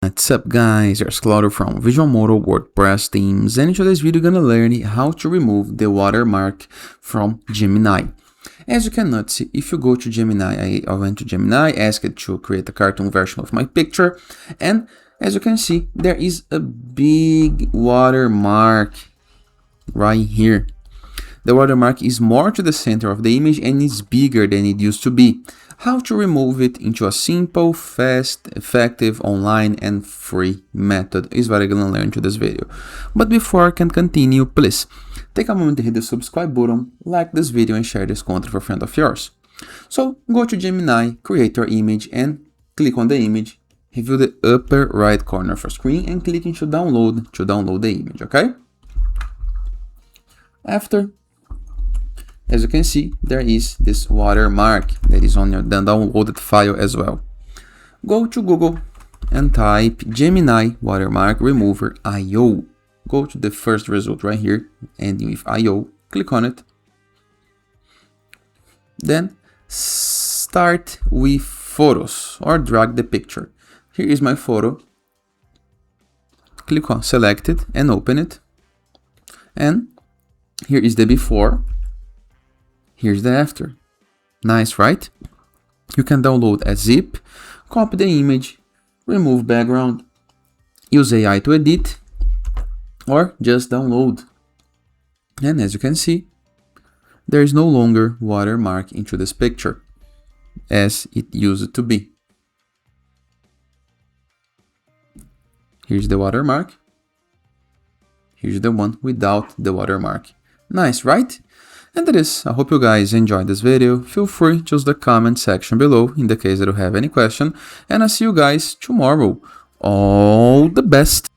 What's up guys, here's Claudio from Visualmodo WordPress themes, and in today's video you're gonna learn how to remove the watermark from Gemini. As you can notice, if you go to Gemini, I went to Gemini, asked it to create a cartoon version of my picture, and as you can see, there is a big watermark right here. The watermark is more to the center of the image and is bigger than it used to be. How to remove it into a simple, fast, effective, online and free method is what I'm gonna learn to this video. But before I can continue, please take a moment to hit the subscribe button, like this video and share this content with a friend of yours. So go to Gemini, create your image and click on the image, review the upper right corner of your screen and click into download to download the image, okay? After, as you can see, there is this watermark that is on your downloaded file as well. Go to Google and type Gemini watermark remover IO. Go to the first result right here, ending with IO. Click on it. Then start with photos or drag the picture. Here is my photo. Click on select it and open it. And here is the before. Here's the after. Nice, right? You can download a zip, copy the image, remove background, use AI to edit, or just download. And as you can see, there is no longer watermark into this picture, as it used to be. Here's the watermark. Here's the one without the watermark. Nice, right? And that is, I hope you guys enjoyed this video. Feel free to use the comment section below in the case that you have any question. And I'll see you guys tomorrow. All the best!